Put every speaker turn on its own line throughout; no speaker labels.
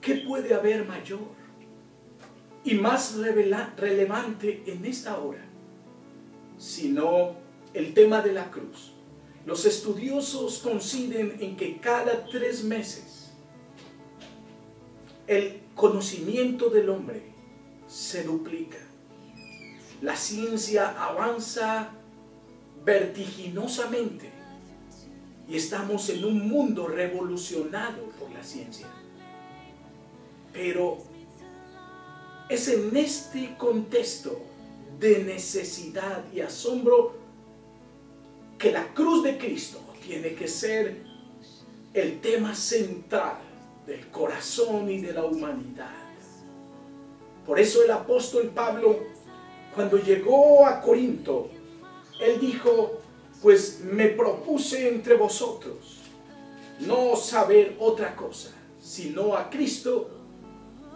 ¿qué puede haber mayor y más relevante en esta hora sino el tema de la cruz? Los estudiosos coinciden en que cada 3 meses el conocimiento del hombre se duplica. La ciencia avanza vertiginosamente y estamos en un mundo revolucionado por la ciencia. Pero es en este contexto de necesidad y asombro que la cruz de Cristo tiene que ser el tema central del corazón y de la humanidad. Por eso el apóstol Pablo, cuando llegó a Corinto, él dijo: pues me propuse entre vosotros no saber otra cosa, sino a Cristo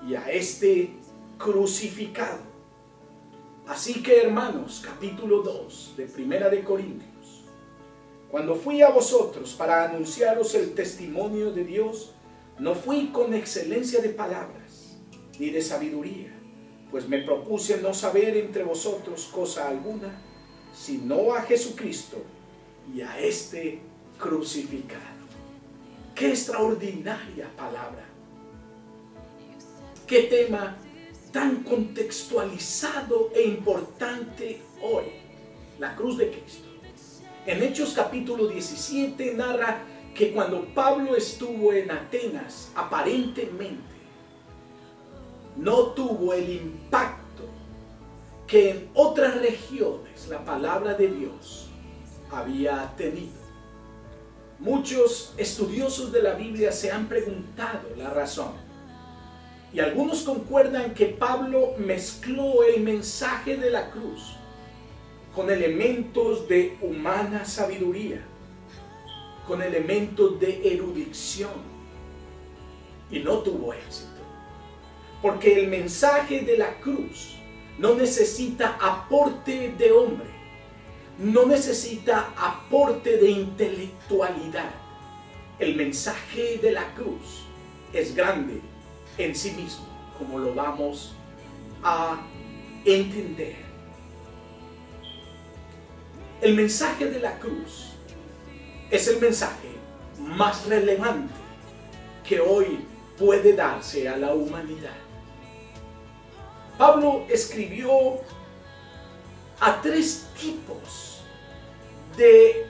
y a este crucificado. Así que, hermanos, capítulo 2 de Primera de Corintios: cuando fui a vosotros para anunciaros el testimonio de Dios, no fui con excelencia de palabras, ni de sabiduría, pues me propuse no saber entre vosotros cosa alguna, sino a Jesucristo y a este crucificado. ¡Qué extraordinaria palabra! ¡Qué tema tan contextualizado e importante hoy! La cruz de Cristo. En Hechos capítulo 17 narra que cuando Pablo estuvo en Atenas, aparentemente no tuvo el impacto que en otras regiones la palabra de Dios había tenido. Muchos estudiosos de la Biblia se han preguntado la razón, y algunos concuerdan que Pablo mezcló el mensaje de la cruz con elementos de humana sabiduría, con elementos de erudición, y no tuvo éxito, porque el mensaje de la cruz no necesita aporte de hombre, no necesita aporte de intelectualidad. El mensaje de la cruz es grande en sí mismo, como lo vamos a entender. El mensaje de la cruz es el mensaje más relevante que hoy puede darse a la humanidad. Pablo escribió a 3 tipos de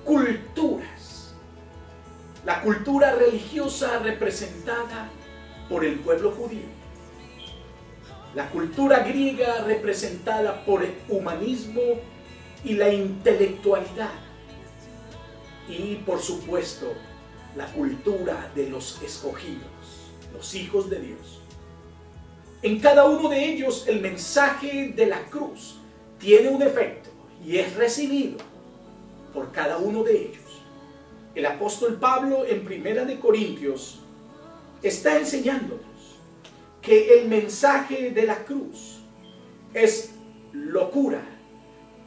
culturas. La cultura religiosa representada por el pueblo judío, la cultura griega representada por el humanismo y la intelectualidad, y por supuesto la cultura de los escogidos, los hijos de Dios. En cada uno de ellos el mensaje de la cruz tiene un efecto y es recibido por cada uno de ellos. El apóstol Pablo en Primera de Corintios está enseñándonos que el mensaje de la cruz es locura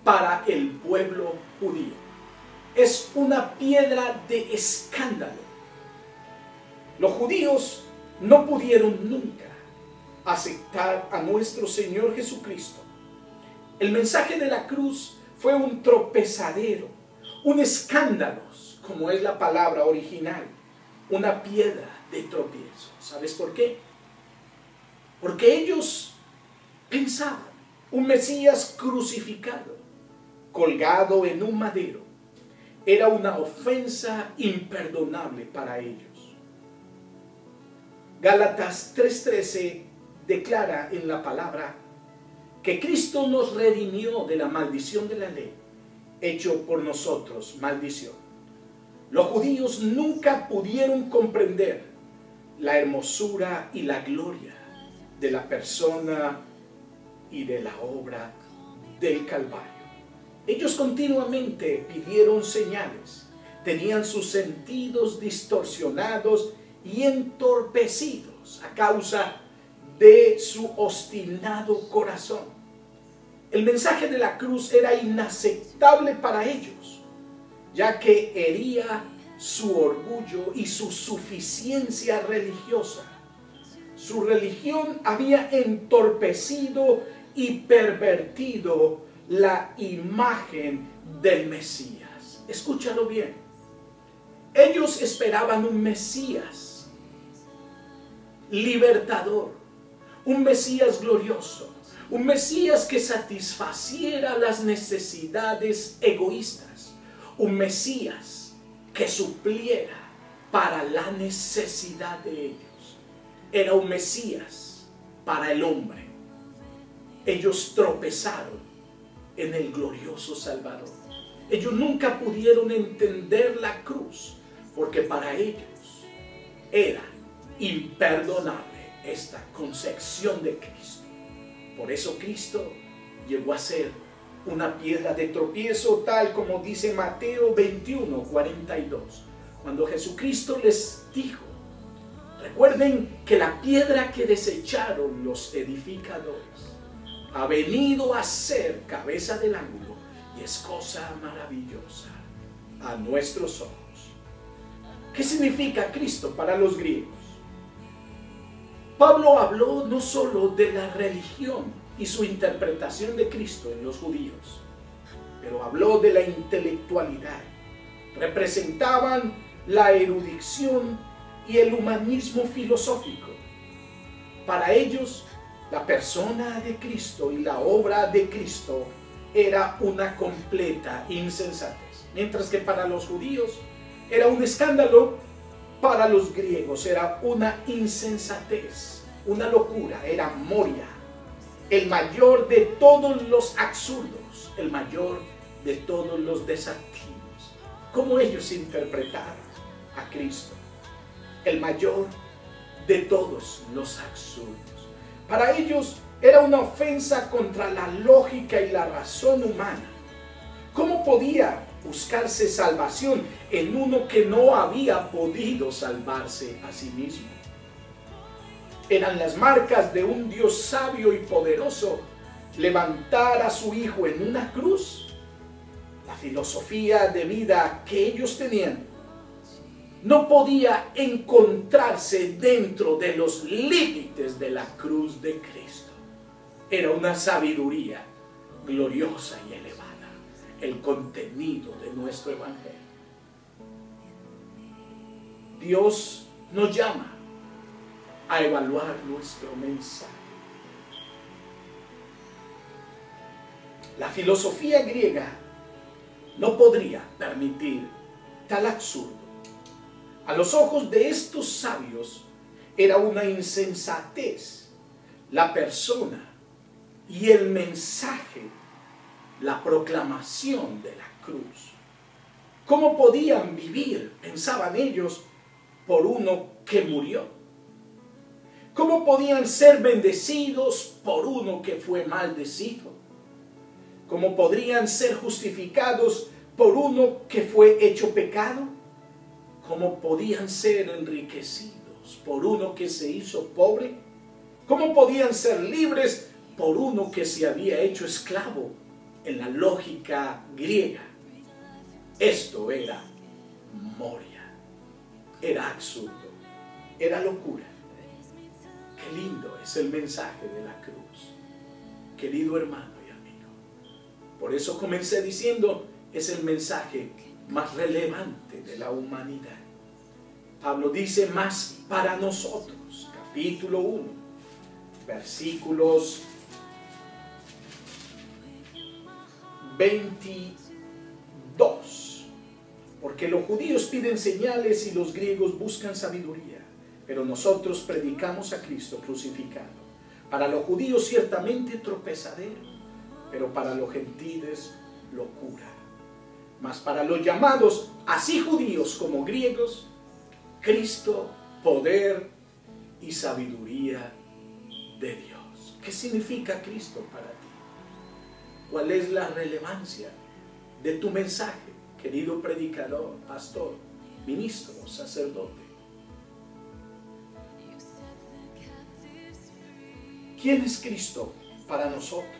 para el pueblo judío. Es una piedra de escándalo. Los judíos no pudieron nunca aceptar a nuestro Señor Jesucristo. El mensaje de la cruz fue un tropezadero, un escándalo, como es la palabra original, una piedra de tropiezo. ¿Sabes por qué? Porque ellos pensaban un Mesías crucificado, colgado en un madero, era una ofensa imperdonable para ellos. Gálatas 3:13 declara en la palabra que Cristo nos redimió de la maldición de la ley, hecho por nosotros maldición. Los judíos nunca pudieron comprender la hermosura y la gloria de la persona y de la obra del Calvario. Ellos continuamente pidieron señales, tenían sus sentidos distorsionados y entorpecidos a causa de su obstinado corazón. El mensaje de la cruz era inaceptable para ellos, ya que hería su orgullo y su suficiencia religiosa Su religión había entorpecido y pervertido la imagen del Mesías. Escúchalo bien. Ellos esperaban un Mesías libertador, un Mesías glorioso, un Mesías que satisfaciera las necesidades egoístas, un Mesías que supliera para la necesidad de ellos. Era un Mesías para el hombre. Ellos tropezaron en el glorioso Salvador. Ellos nunca pudieron entender la cruz, porque para ellos era imperdonable esta concepción de Cristo. Por eso Cristo llegó a ser una piedra de tropiezo, tal como dice Mateo 21:42. Cuando Jesucristo les dijo, recuerden que la piedra que desecharon los edificadores ha venido a ser cabeza del ángulo y es cosa maravillosa a nuestros ojos. ¿Qué significa Cristo para los griegos? Pablo habló no solo de la religión y su interpretación de Cristo en los judíos, pero habló de la intelectualidad. Representaban la erudición y el humanismo filosófico. Para ellos, la persona de Cristo y la obra de Cristo era una completa insensatez. Mientras que para los judíos era un escándalo, para los griegos era una insensatez, una locura, era moria, el mayor de todos los absurdos, el mayor de todos los desatinos. ¿Cómo ellos interpretaron a Cristo? El mayor de todos los absurdos. Para ellos era una ofensa contra la lógica y la razón humana. ¿Cómo podía buscarse salvación en uno que no había podido salvarse a sí mismo? Eran las marcas de un Dios sabio y poderoso levantar a su Hijo en una cruz. La filosofía de vida que ellos tenían no podía encontrarse dentro de los límites de la cruz de Cristo. Era una sabiduría gloriosa y elevada, el contenido de nuestro evangelio. Dios nos llama a evaluar nuestro mensaje. La filosofía griega no podría permitir tal absurdo. A los ojos de estos sabios era una insensatez la persona y el mensaje, la proclamación de la cruz. ¿Cómo podían vivir, pensaban ellos, por uno que murió? ¿Cómo podían ser bendecidos por uno que fue maldecido? ¿Cómo podrían ser justificados por uno que fue hecho pecado? ¿Cómo podían ser enriquecidos por uno que se hizo pobre? ¿Cómo podían ser libres por uno que se había hecho esclavo? En la lógica griega, esto era moria, era absurdo, era locura. Qué lindo es el mensaje de la cruz, querido hermano y amigo. Por eso comencé diciendo, es el mensaje más relevante de la humanidad. Pablo dice, más para nosotros, capítulo 1, versículos 22. Porque los judíos piden señales y los griegos buscan sabiduría, pero nosotros predicamos a Cristo crucificado. Para los judíos ciertamente tropezadero, pero para los gentiles locura. Mas para los llamados, así judíos como griegos, Cristo, poder y sabiduría de Dios. ¿Qué significa Cristo para ti? ¿Cuál es la relevancia de tu mensaje, querido predicador, pastor, ministro, sacerdote? ¿Quién es Cristo para nosotros?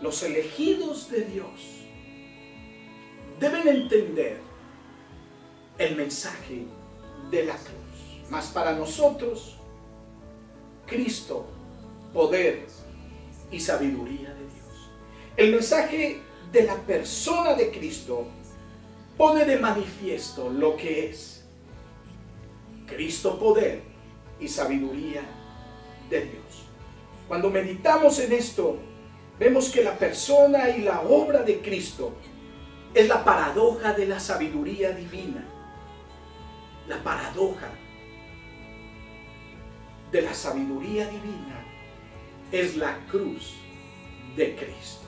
Los elegidos de Dios deben entender el mensaje de la cruz. Mas para nosotros, Cristo, poder y sabiduría de Dios. El mensaje de la persona de Cristo pone de manifiesto lo que es Cristo, poder y sabiduría de Dios. Cuando meditamos en esto, vemos que la persona y la obra de Cristo es la paradoja de la sabiduría divina. La paradoja de la sabiduría divina es la cruz de Cristo.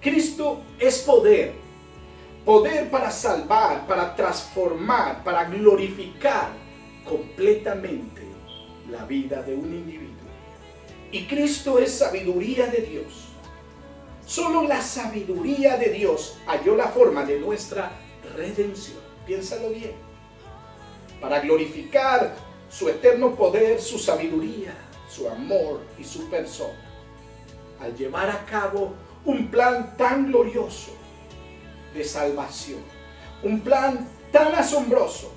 Cristo es poder, poder para salvar, para transformar, para glorificar completamente la vida de un individuo. Y Cristo es sabiduría de Dios. Solo la sabiduría de Dios halló la forma de nuestra redención. Piénsalo bien. Para glorificar su eterno poder, su sabiduría, su amor y su persona. Al llevar a cabo un plan tan glorioso de salvación. Un plan tan asombroso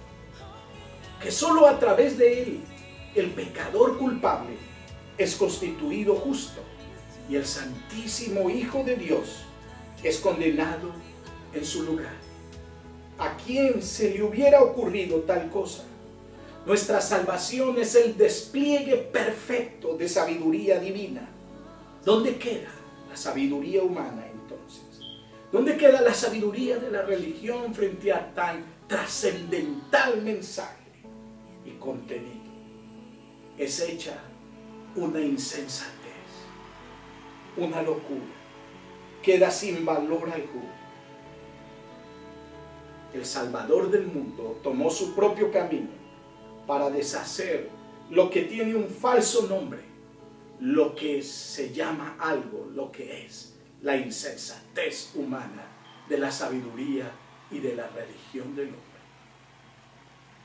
que solo a través de él el pecador culpable es constituido justo y el Santísimo Hijo de Dios es condenado en su lugar. ¿A quién se le hubiera ocurrido tal cosa? Nuestra salvación es el despliegue perfecto de sabiduría divina. ¿Dónde queda la sabiduría humana entonces? ¿Dónde queda la sabiduría de la religión frente a tan trascendental mensaje y contenido? Es hecha una insensatez, una locura, queda sin valor alguno. El Salvador del mundo tomó su propio camino para deshacer lo que tiene un falso nombre, lo que se llama algo, lo que es la insensatez humana de la sabiduría y de la religión del hombre.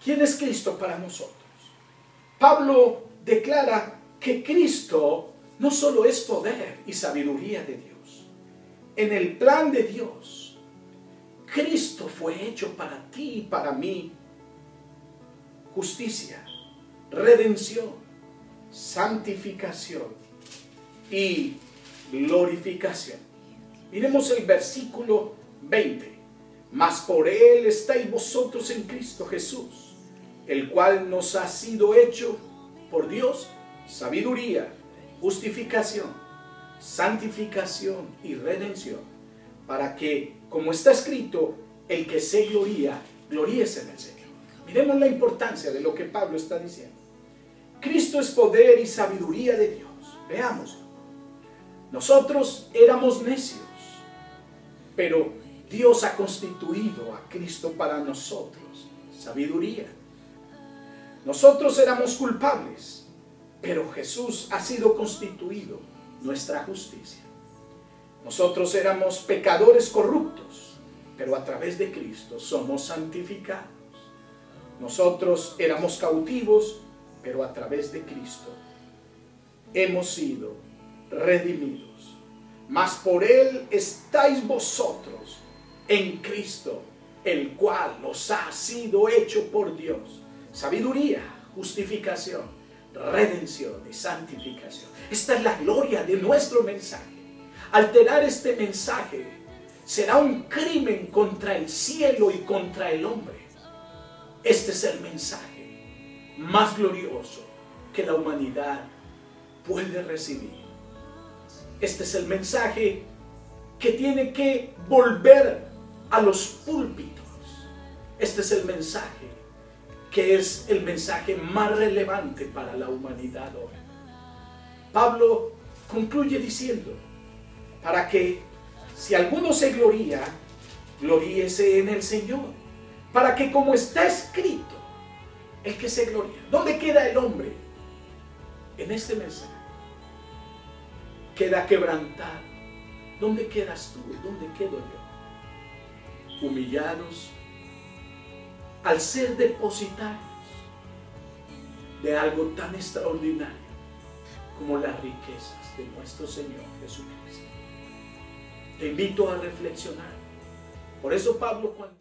¿Quién es Cristo para nosotros? Pablo declara que Cristo no solo es poder y sabiduría de Dios. En el plan de Dios, Cristo fue hecho para ti y para mí justicia, redención, santificación y glorificación. Miremos el versículo 20. Mas por él estáis vosotros en Cristo Jesús, el cual nos ha sido hecho por Dios sabiduría, justificación, santificación y redención, para que, como está escrito, el que se gloría, gloríese en el Señor. Miremos la importancia de lo que Pablo está diciendo. Cristo es poder y sabiduría de Dios. Veámoslo. Nosotros éramos necios, pero Dios ha constituido a Cristo para nosotros sabiduría. Nosotros éramos culpables, pero Jesús ha sido constituido nuestra justicia. Nosotros éramos pecadores corruptos, pero a través de Cristo somos santificados. Nosotros éramos cautivos, pero a través de Cristo hemos sido redimidos. Mas por él estáis vosotros en Cristo, el cual os ha sido hecho por Dios sabiduría, justificación, redención y santificación. Esta es la gloria de nuestro mensaje. Alterar este mensaje será un crimen contra el cielo y contra el hombre. Este es el mensaje más glorioso que la humanidad puede recibir. Este es el mensaje que tiene que volver a los púlpitos. Este es el mensaje que es el mensaje más relevante para la humanidad hoy. Pablo concluye diciendo, para que si alguno se gloría, gloríese en el Señor. Para que como está escrito, el que se gloría. ¿Dónde queda el hombre? En este mensaje. Queda quebrantado. ¿Dónde quedas tú? ¿Dónde quedo yo? Humillados al ser depositarios de algo tan extraordinario como las riquezas de nuestro Señor Jesucristo. Te invito a reflexionar. Por eso Pablo, cuando